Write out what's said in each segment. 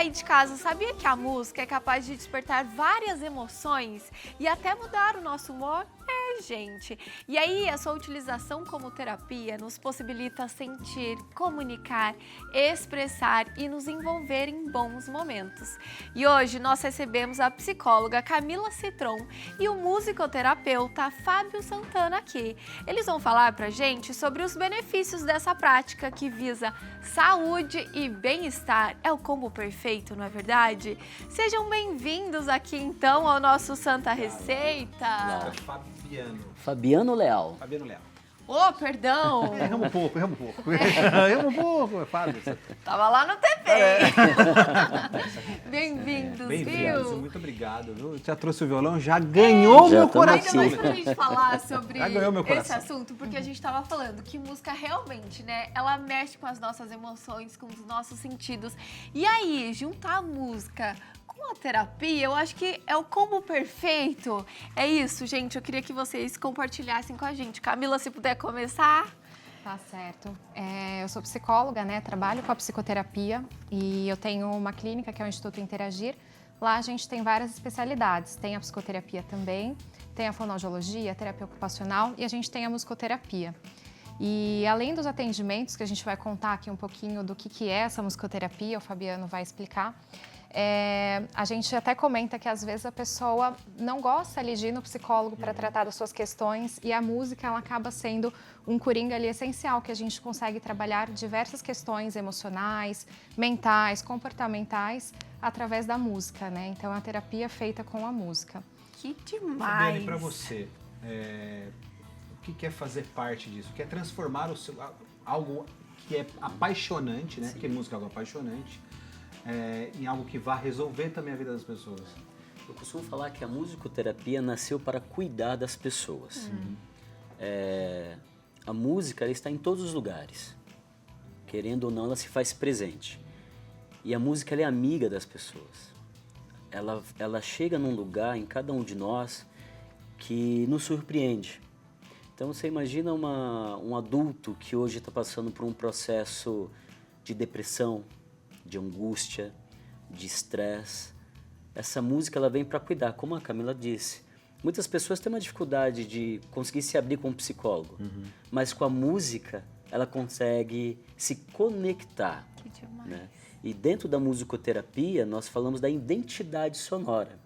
aí de casa, sabia que a música é capaz de despertar várias emoções e até mudar o nosso humor? Gente. E aí, a sua utilização como terapia nos possibilita sentir, comunicar, expressar e nos envolver em bons momentos. E hoje nós recebemos a psicóloga Camila Citron e o musicoterapeuta Fábio Santana aqui. Eles vão falar pra gente sobre os benefícios dessa prática que visa saúde e bem-estar. É o combo perfeito, não é verdade? Sejam bem-vindos aqui então ao nosso Santa Receita. Fabiano Leal. Fabiano Leal. Oh, perdão! Erramos um pouco. Erramos um pouco, Fábio. Tava lá no TP. Bem-vindos, viu? Muito obrigado, viu? Já trouxe o violão, já ganhou meu coração. Ainda mais pra gente falar sobre esse coração. assunto, porque a gente tava falando que música realmente, né, ela mexe com as nossas emoções, com os nossos sentidos. E aí, juntar a música com a terapia, eu acho que é o combo perfeito. É isso, gente, eu queria que vocês compartilhassem com a gente. Camila, se puder começar. Tá certo. Eu sou psicóloga, né? Trabalho com a psicoterapia e eu tenho uma clínica que é o Instituto Interagir. Lá a gente tem várias especialidades. Tem a psicoterapia também, tem a fonoaudiologia, a terapia ocupacional e a gente tem a musicoterapia. E além dos atendimentos, que a gente vai contar aqui um pouquinho do que é essa musicoterapia, o Fabiano vai explicar. A gente até comenta que às vezes a pessoa não gosta ali de ir no psicólogo para tratar das suas questões e a música ela acaba sendo um coringa ali essencial, que a gente consegue trabalhar diversas questões emocionais, mentais, comportamentais através da música, né? Então a terapia é feita com a música. Que demais! Fabiane, para você, o que é fazer parte disso? O que é transformar algo que é apaixonante, né? Sim. Porque música é algo apaixonante. Em algo que vá resolver também a vida das pessoas. Eu costumo falar que a musicoterapia nasceu para cuidar das pessoas. A música ela está em todos os lugares. Querendo ou não, ela se faz presente. E a música ela é amiga das pessoas. Ela chega num lugar em cada um de nós que nos surpreende. Então você imagina um adulto que hoje está passando por um processo de depressão, de angústia, de estresse. Essa música ela vem para cuidar, como a Camila disse. Muitas pessoas têm uma dificuldade de conseguir se abrir com um psicólogo, mas com a música ela consegue se conectar. Que demais! Né? E dentro da musicoterapia nós falamos da identidade sonora.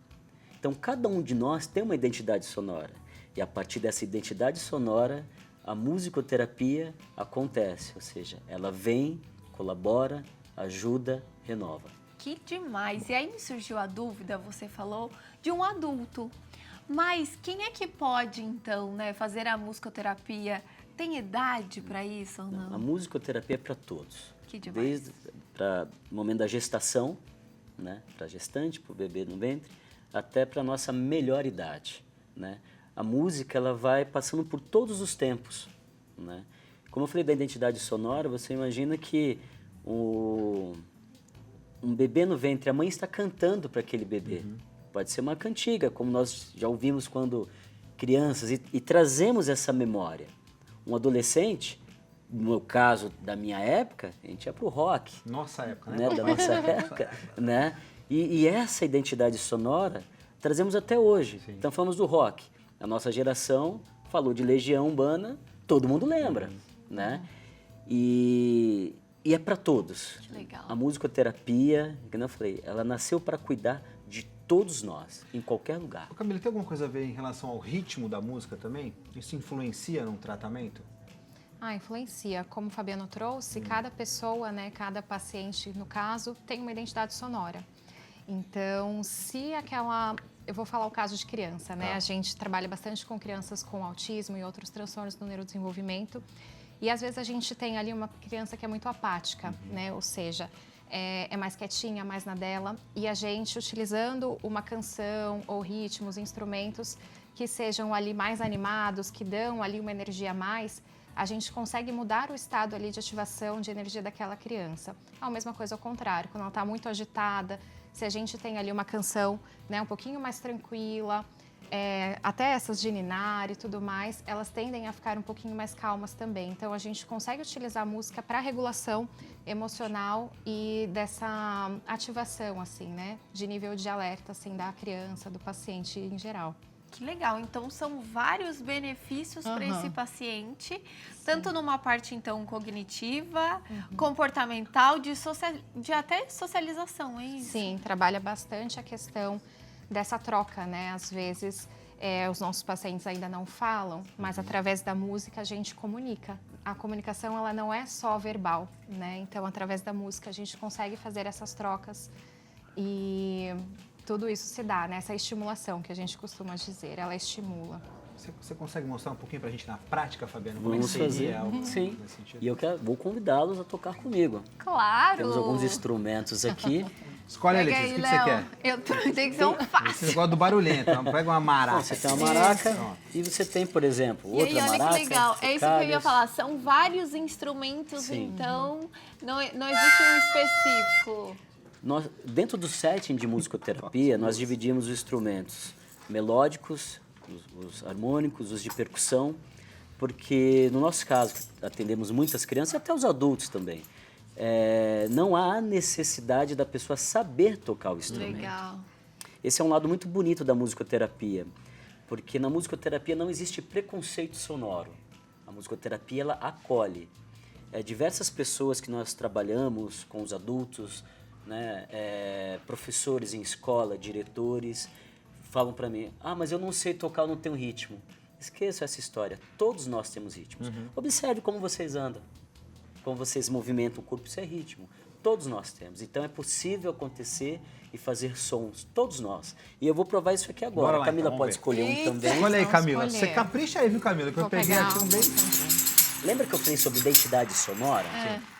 Então cada um de nós tem uma identidade sonora e a partir dessa identidade sonora a musicoterapia acontece, ou seja, ela vem, colabora, ajuda, renova. Que demais! E aí me surgiu a dúvida, você falou, de um adulto. Mas quem é que pode, então, né, fazer a musicoterapia? Tem idade para isso ou não? A musicoterapia é para todos. Que demais! Desde para o momento da gestação, né, para a gestante, para o bebê no ventre, até para a nossa melhor idade. Né? A música ela vai passando por todos os tempos. Né? Como eu falei da identidade sonora, você imagina que um bebê no ventre, a mãe está cantando para aquele bebê. Pode ser uma cantiga, como nós já ouvimos quando crianças, e trazemos essa memória. Um adolescente, no meu caso, da minha época, a gente ia pro rock. Nossa época, né? Da nossa época, né? E essa identidade sonora trazemos até hoje. Sim. Então falamos do rock. A nossa geração falou de Legião Urbana, todo mundo lembra, né? E é para todos. Que legal. A musicoterapia, como eu falei, ela nasceu para cuidar de todos nós, em qualquer lugar. Ô, Camila, tem alguma coisa a ver em relação ao ritmo da música também? Isso influencia num tratamento? Influencia. Como o Fabiano trouxe, cada pessoa, né, cada paciente, no caso, tem uma identidade sonora. Então, se aquela... Eu vou falar o caso de criança, né? A gente trabalha bastante com crianças com autismo e outros transtornos do neurodesenvolvimento. E às vezes a gente tem ali uma criança que é muito apática, né? Ou seja, é mais quietinha, mais na dela. E a gente, utilizando uma canção ou ritmos, instrumentos que sejam ali mais animados, que dão ali uma energia a mais, a gente consegue mudar o estado ali de ativação de energia daquela criança. A mesma coisa ao contrário, quando ela está muito agitada, se a gente tem ali uma canção, né, um pouquinho mais tranquila, até essas de ninar e tudo mais, elas tendem a ficar um pouquinho mais calmas também. Então, a gente consegue utilizar a música para regulação emocional e dessa ativação, assim, né? De nível de alerta, assim, da criança, do paciente em geral. Que legal, então são vários benefícios para esse paciente, tanto numa parte então cognitiva, comportamental, de até socialização, é isso? Sim, trabalha bastante a questão dessa troca, né? Às vezes os nossos pacientes ainda não falam, mas através da música a gente comunica. A comunicação ela não é só verbal, né? Então através da música a gente consegue fazer essas trocas e tudo isso se dá, né? Essa estimulação que a gente costuma dizer, ela estimula. Você consegue mostrar um pouquinho pra gente na prática, Fabiana? Como Vamos é que fazer. seria algo Sim. nesse sentido? E eu vou convidá-los a tocar comigo. Claro! Temos alguns instrumentos aqui. Escolhe, Pega Letícia, o aí, que você Léo. quer? Tem que ser um fácil. Você gosta do barulhento, então pega uma maraca. Bom, você tem uma maraca Pronto. e você tem, por exemplo, E aí, outra olha maraca. que legal, é isso que eu ia chocalhas. falar, são vários instrumentos, Sim. então não existe um específico. Dentro do setting de musicoterapia, nós dividimos os instrumentos melódicos, os harmônicos, os de percussão, porque no nosso caso, atendemos muitas crianças e até os adultos também, não há necessidade da pessoa saber tocar o instrumento. Legal. Esse é um lado muito bonito da musicoterapia, porque na musicoterapia não existe preconceito sonoro. A musicoterapia, ela acolhe. Diversas pessoas que nós trabalhamos com os adultos, né, professores em escola, diretores, falam para mim, mas eu não sei tocar, eu não tenho ritmo. Esqueça essa história, todos nós temos ritmos. Observe como vocês andam, como vocês movimentam o corpo, isso é ritmo. Todos nós temos, então é possível acontecer e fazer sons, todos nós. E eu vou provar isso aqui agora. Bora lá, A Camila então, pode vamos ver. escolher um também. Olha aí, Vamos Camila. escolher. Você capricha aí, viu, Camila? Que eu Vou peguei pegar aqui um bem... Lembra que eu falei sobre identidade sonora?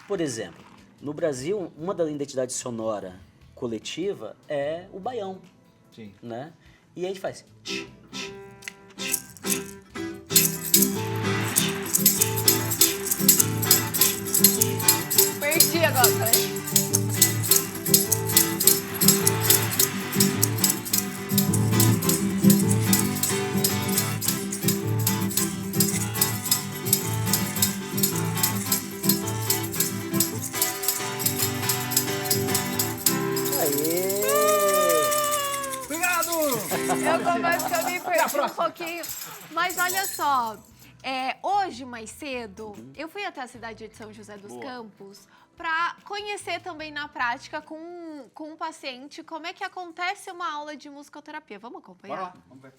Por exemplo, no Brasil, uma das identidades sonora coletiva é o baião, Sim. né? E a gente faz... Perdi agora, peraí. Aê! Obrigado! Eu confesso que eu me perdi um pouquinho. Mas olha só, hoje, mais cedo, eu fui até a cidade de São José dos Campos para conhecer também na prática com um paciente como é que acontece uma aula de musicoterapia. Vamos acompanhar? Bora lá, vamos ver.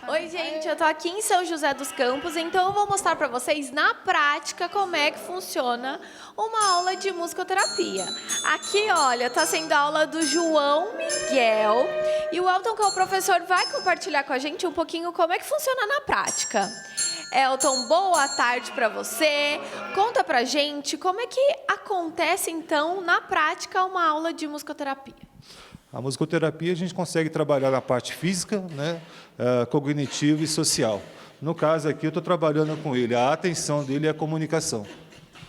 Oi, gente, eu tô aqui em São José dos Campos, então eu vou mostrar para vocês na prática como é que funciona uma aula de musicoterapia. Aqui, olha, tá sendo a aula do João Miguel e o Elton, que é o professor, vai compartilhar com a gente um pouquinho como é que funciona na prática. Elton, boa tarde para você. Conta pra gente como é que acontece, então, na prática, uma aula de musicoterapia. A musicoterapia a gente consegue trabalhar na parte física, né, cognitiva e social. No caso aqui eu estou trabalhando com ele, a atenção dele é a comunicação.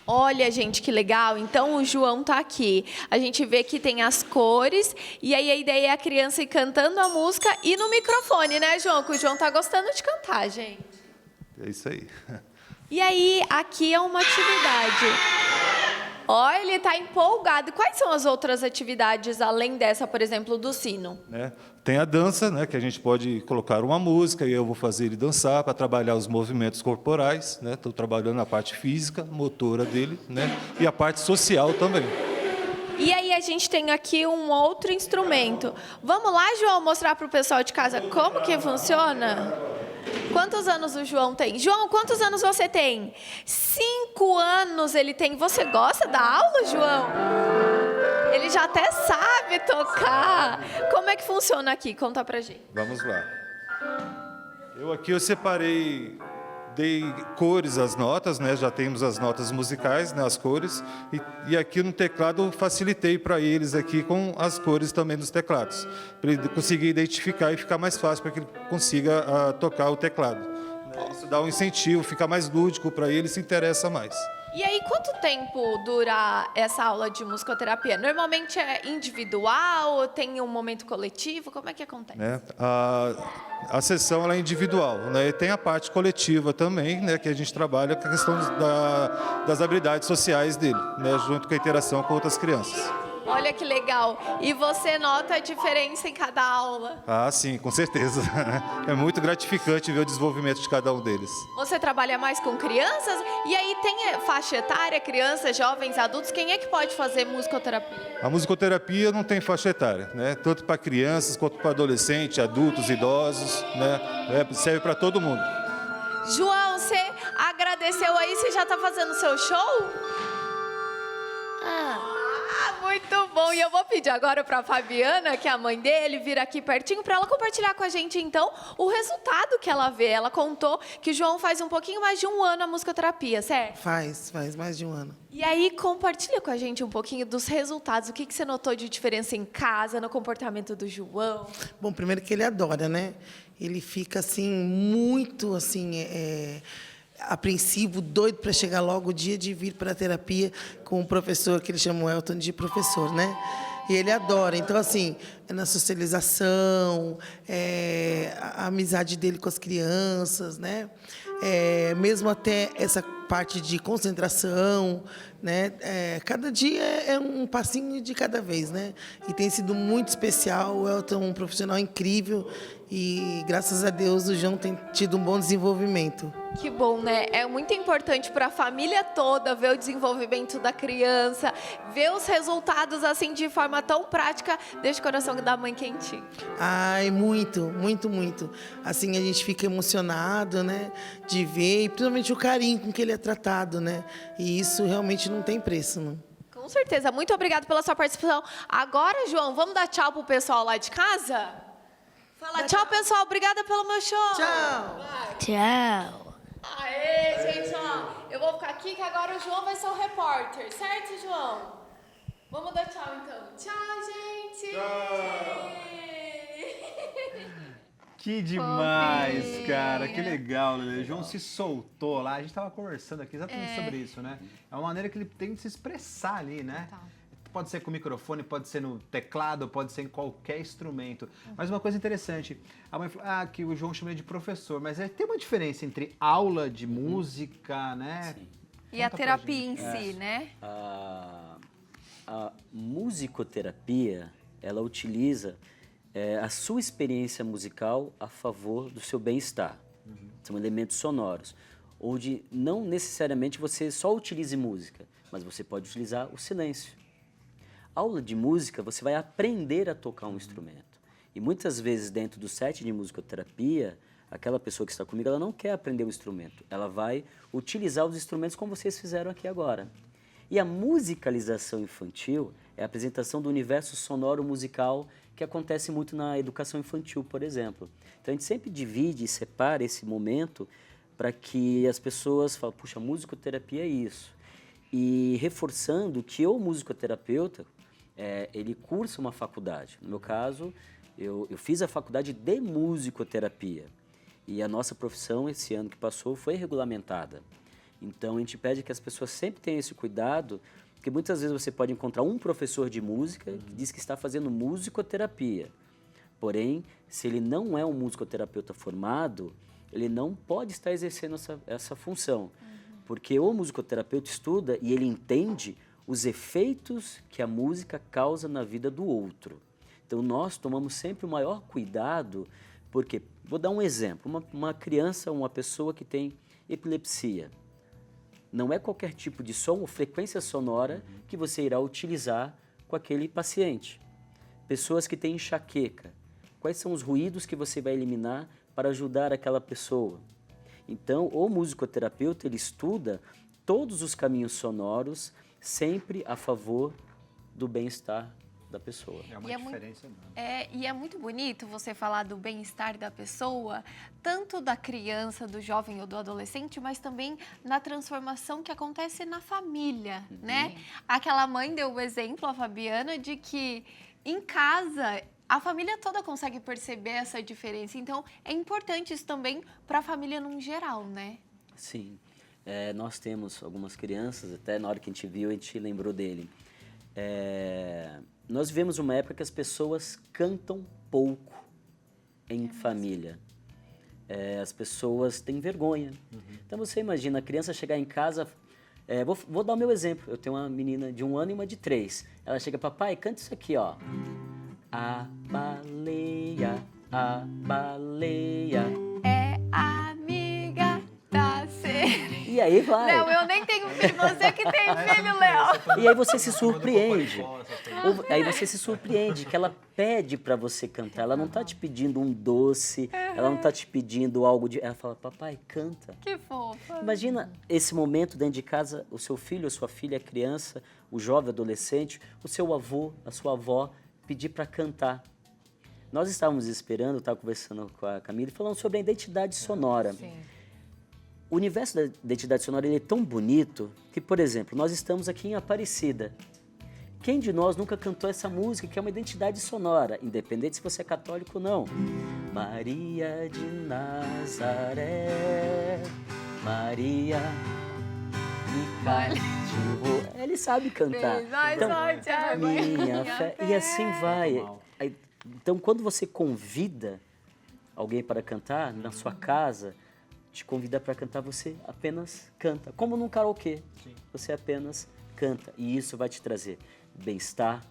Olha, gente, que legal. Então, o João tá aqui. A gente vê que tem as cores e aí a ideia é a criança ir cantando a música e no microfone, né, João? Que o João tá gostando de cantar, gente. É isso aí. E aí, aqui é uma atividade. Olha, ele está empolgado. Quais são as outras atividades, além dessa, por exemplo, do sino? Né? Tem a dança, né, que a gente pode colocar uma música e eu vou fazer ele dançar para trabalhar os movimentos corporais. Estou trabalhando a parte física, motora dele, né, e a parte social também. E aí a gente tem aqui um outro instrumento. Vamos lá, João, mostrar para o pessoal de casa como que funciona? Quantos anos o João tem? João, quantos anos você tem? 5 anos ele tem. Você gosta da aula, João? Ele já até sabe tocar. Como é que funciona aqui? Conta pra gente. Vamos lá. Eu separei, dei cores às notas, né? Já temos as notas musicais, né? As cores, e aqui no teclado eu facilitei para eles aqui com as cores também dos teclados, para ele conseguir identificar e ficar mais fácil para que ele consiga tocar o teclado. Né? Isso dá um incentivo, fica mais lúdico para ele e se interessa mais. E aí, quanto tempo dura essa aula de musicoterapia? Normalmente é individual, tem um momento coletivo? Como é que acontece? Né? A sessão ela é individual, né? E tem a parte coletiva também, né? Que a gente trabalha com a questão das habilidades sociais dele, né? Junto com a interação com outras crianças. Olha que legal. E você nota a diferença em cada aula? Ah, sim, com certeza. É muito gratificante ver o desenvolvimento de cada um deles. Você trabalha mais com crianças? E aí tem faixa etária, crianças, jovens, adultos? Quem é que pode fazer musicoterapia? A musicoterapia não tem faixa etária, né? Tanto para crianças quanto para adolescentes, adultos, idosos, né? Serve para todo mundo. João, você agradeceu aí? Você já está fazendo o seu show? Muito bom. E eu vou pedir agora para a Fabiana, que é a mãe dele, vir aqui pertinho para ela compartilhar com a gente, então, o resultado que ela vê. Ela contou que o João faz um pouquinho mais de 1 ano a musicoterapia, certo? Faz mais de 1 ano. E aí, compartilha com a gente um pouquinho dos resultados. O que você notou de diferença em casa, no comportamento do João? Bom, primeiro que ele adora, né? Ele fica, assim, muito, assim, apreensivo, doido para chegar logo o dia de vir para a terapia com o professor, que ele chama o Elton de professor, né? E ele adora. Então, assim, na socialização, a amizade dele com as crianças, né? Mesmo até essa parte de concentração, né? Cada dia é um passinho de cada vez, né? E tem sido muito especial. O Elton é um profissional incrível e, graças a Deus, o João tem tido um bom desenvolvimento. Que bom, né? É muito importante para a família toda ver o desenvolvimento da criança, ver os resultados assim de forma tão prática, deixa o coração da mãe quentinho. Ai, muito, muito, muito. Assim, a gente fica emocionado, né? De ver, e principalmente o carinho com que ele é tratado, né? E isso realmente não tem preço, não. Com certeza. Muito obrigada pela sua participação. Agora, João, vamos dar tchau pro pessoal lá de casa? Fala tchau, pessoal. Obrigada pelo meu show. Tchau! Tchau. Aê, gente, ó. Eu vou ficar aqui que agora o João vai ser o repórter. Certo, João? Vamos dar tchau, então. Tchau, gente. Que demais, cara. Que legal, Lelê. O João se soltou lá. A gente estava conversando aqui exatamente sobre isso, né? É uma maneira que ele tem de se expressar ali, né? Total. Pode ser com o microfone, pode ser no teclado, pode ser em qualquer instrumento. Mas uma coisa interessante, a mãe falou que o João chama ele de professor, mas tem uma diferença entre aula de música, né? Sim. E a Conta pra terapia em gente. si, né? A musicoterapia, ela utiliza a sua experiência musical a favor do seu bem-estar. São elementos sonoros, onde não necessariamente você só utilize música, mas você pode utilizar o silêncio. Aula de música, você vai aprender a tocar um instrumento. E muitas vezes dentro do set de musicoterapia, aquela pessoa que está comigo, ela não quer aprender o instrumento. Ela vai utilizar os instrumentos como vocês fizeram aqui agora. E a musicalização infantil é a apresentação do universo sonoro musical que acontece muito na educação infantil, por exemplo. Então a gente sempre divide e separa esse momento para que as pessoas falem, puxa, musicoterapia é isso. E reforçando que o musicoterapeuta, ele cursa uma faculdade. No meu caso, eu fiz a faculdade de musicoterapia. E a nossa profissão, esse ano que passou, foi regulamentada. Então, a gente pede que as pessoas sempre tenham esse cuidado, porque muitas vezes você pode encontrar um professor de música que diz que está fazendo musicoterapia. Porém, se ele não é um musicoterapeuta formado, ele não pode estar exercendo essa função. Porque o musicoterapeuta estuda e ele entende os efeitos que a música causa na vida do outro. Então, nós tomamos sempre o maior cuidado, porque, vou dar um exemplo, uma criança, uma pessoa que tem epilepsia, não é qualquer tipo de som ou frequência sonora que você irá utilizar com aquele paciente. Pessoas que têm enxaqueca, quais são os ruídos que você vai eliminar para ajudar aquela pessoa? Então, o musicoterapeuta, ele estuda todos os caminhos sonoros, sempre a favor do bem-estar da pessoa. É uma E diferença enorme. E é muito bonito você falar do bem-estar da pessoa, tanto da criança, do jovem ou do adolescente, mas também na transformação que acontece na família, né? Aquela mãe deu o exemplo, a Fabiana, de que em casa a família toda consegue perceber essa diferença. Então, é importante isso também para a família num geral, né? Sim. Nós temos algumas crianças, até na hora que a gente viu, a gente lembrou dele. Nós vivemos uma época que as pessoas cantam pouco em família. As pessoas têm vergonha. Então você imagina a criança chegar em casa... vou dar o meu exemplo. Eu tenho uma menina de 1 ano e uma de 3. Ela chega, papai, canta isso aqui, ó. A baleia É amiga da sereia. E aí vai. Léo, eu nem tenho filho, você que tem filho, Léo. E aí você se surpreende. Aí você se surpreende que ela pede para você cantar. Ela não tá te pedindo um doce, ela não tá te pedindo algo de... Ela fala, papai, canta. Que fofa. Imagina esse momento dentro de casa, o seu filho, a sua filha, a criança, o jovem, adolescente, o seu avô, a sua avó, pedir para cantar. Nós estávamos esperando, estava conversando com a Camila, falando sobre a identidade sonora. Sim. O universo da identidade sonora ele é tão bonito que, por exemplo, nós estamos aqui em Aparecida. Quem de nós nunca cantou essa música, que é uma identidade sonora, independente se você é católico ou não? Maria de Nazaré, Maria me cativou. Ele sabe cantar. Minha fé. E assim vai. Então, quando você convida alguém para cantar na sua casa, te convida para cantar, você apenas canta. Como num karaokê. Você apenas canta. E isso vai te trazer bem-estar,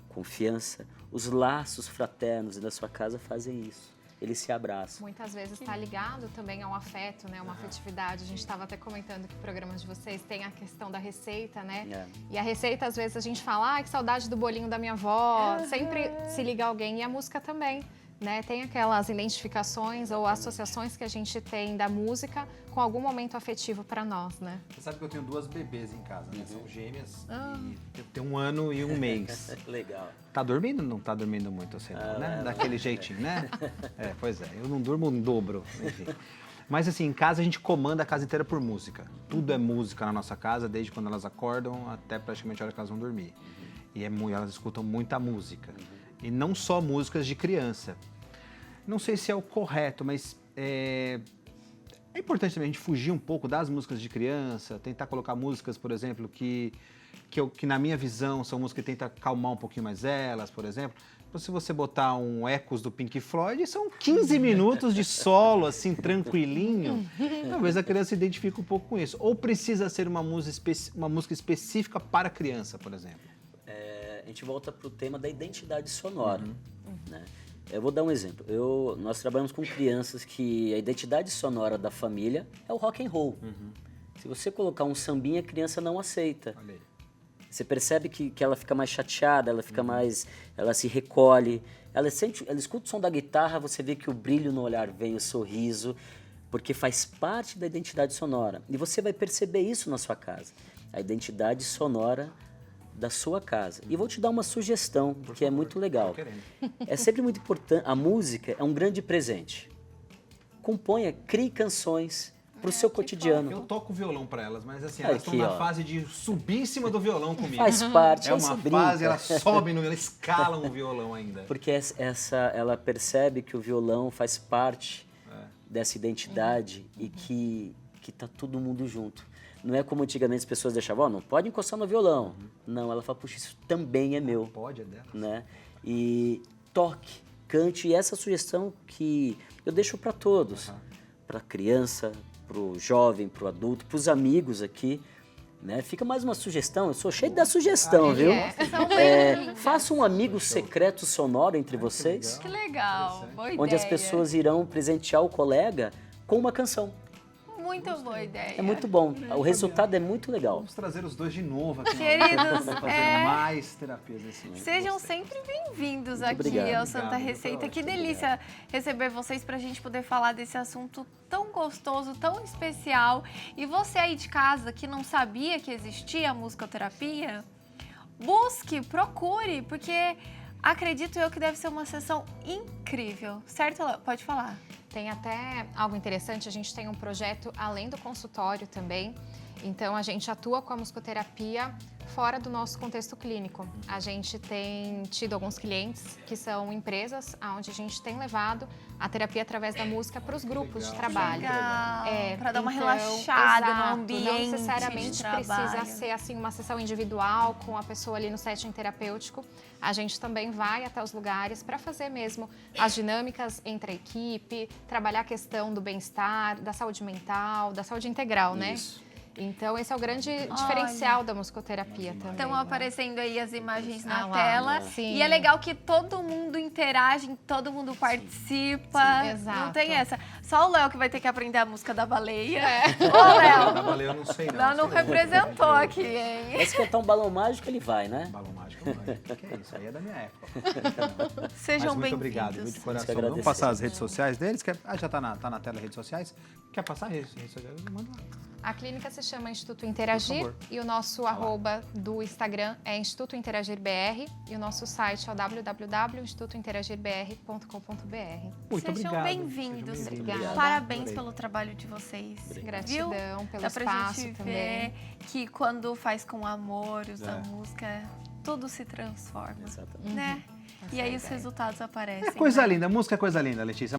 confiança. Os laços fraternos da sua casa fazem isso. Eles se abraçam. Muitas vezes está ligado também ao afeto, né? Uma afetividade. A gente estava até comentando que o programa de vocês tem a questão da receita, né? E a receita, às vezes, a gente fala, que saudade do bolinho da minha avó. Sempre se liga a alguém. E a música também, né? Tem aquelas identificações ou associações que a gente tem da música com algum momento afetivo para nós, né? Você sabe que eu tenho 2 bebês em casa, né? São gêmeas e eu tenho 1 ano e 1 mês. Legal. Tá dormindo? Não tá dormindo muito assim, não, né? Daquele jeitinho, né? Pois é. Eu não durmo um dobro, enfim. Mas assim, em casa a gente comanda a casa inteira por música. Tudo é música na nossa casa, desde quando elas acordam até praticamente a hora que elas vão dormir. E elas escutam muita música. E não só músicas de criança. Não sei se é o correto, mas é importante também a gente fugir um pouco das músicas de criança, tentar colocar músicas, por exemplo, que na minha visão são músicas que tentam acalmar um pouquinho mais elas, por exemplo. Então, se você botar um Echos do Pink Floyd, são 15 minutos de solo, assim, tranquilinho. Talvez a criança se identifique um pouco com isso. Ou precisa ser uma música específica para criança, por exemplo? A gente volta para o tema da identidade sonora, né? Eu vou dar um exemplo. Nós trabalhamos com crianças que a identidade sonora da família é o rock and roll. Se você colocar um sambinha, a criança não aceita. Olha aí. Você percebe que ela fica mais chateada, ela fica mais... Ela se recolhe. Ela escuta o som da guitarra, você vê que o brilho no olhar vem, o sorriso, porque faz parte da identidade sonora. E você vai perceber isso na sua casa. A identidade sonora da sua casa. E vou te dar uma sugestão, que é muito legal. É sempre muito importante. A música é um grande presente. Componha, crie canções para o seu cotidiano. Eu toco violão para elas, mas assim, Aqui, elas estão na fase de subir em cima do violão comigo. Faz parte. É uma fase, elas sobem, elas escalam o violão ainda. Porque ela percebe que o violão faz parte dessa identidade e que tá todo mundo junto. Não é como antigamente as pessoas deixavam, não pode encostar no violão. Não, ela fala, puxa, isso também é meu. Pode, é dela. Né? E toque, cante. E essa sugestão que eu deixo para todos. Para a criança, para o jovem, para o adulto, para os amigos aqui. Né? Fica mais uma sugestão, eu sou cheio da sugestão, viu? Faça um amigo secreto sonoro entre vocês. Que legal, boa ideia. Onde as pessoas irão presentear o colega com uma canção. Muito boa ideia. É muito bom. O resultado é muito legal. Vamos trazer os dois de novo aqui. Queridos, fazer mais terapias nesse momento. Sejam sempre bem-vindos aqui obrigado. ao Santa Receita. Que delícia receber vocês para a gente poder falar desse assunto tão gostoso, tão especial. E você aí de casa que não sabia que existia a musicoterapia, busque, procure, porque acredito eu que deve ser uma sessão incrível. Certo, Léo? Pode falar. Tem até algo interessante, a gente tem um projeto além do consultório também. Então, a gente atua com a musicoterapia fora do nosso contexto clínico. A gente tem tido alguns clientes que são empresas onde a gente tem levado a terapia através da música para os grupos de trabalho. Legal, para dar uma então, relaxada exato, no ambiente não necessariamente de precisa trabalho. ser assim uma sessão individual com a pessoa ali no setting terapêutico. A gente também vai até os lugares para fazer mesmo as dinâmicas entre a equipe, trabalhar a questão do bem-estar, da saúde mental, da saúde integral, né? Isso. Então, esse é o grande diferencial da musicoterapia também. Estão né? aparecendo aí as imagens na lá, tela. sim. E é legal que todo mundo interage, todo mundo participa. Sim, exato. Não tem essa. Só o Léo que vai ter que aprender a música da baleia. Ô, Da Léo, baleia eu não sei não. Léo não representou aqui, hein? Mas se cantar um balão mágico, ele vai, né? Balão mágico, não. Que é isso, aí é da minha época. Sejam Mas muito obrigado, bem-vindos. viu, de coração. agradecer. Vamos passar as redes sociais deles? Já tá na tela as redes sociais? Quer passar as redes sociais? Manda lá. A clínica se chama Instituto Interagir Por favor. e o nosso arroba do Instagram é Instituto Interagir BR e o nosso site é o www.institutointeragirbr.com.br. Muito Sejam obrigado. bem-vindos. Sejam Obrigada. Parabéns Adorei. pelo trabalho de vocês. Gratidão Viu? pelo Dá pra espaço gente também. ver que quando faz com amor, usa É. música, tudo se transforma, Exatamente. né? Essa E é a aí os ideia. resultados aparecem. É coisa né? linda, música é coisa linda, Letícia.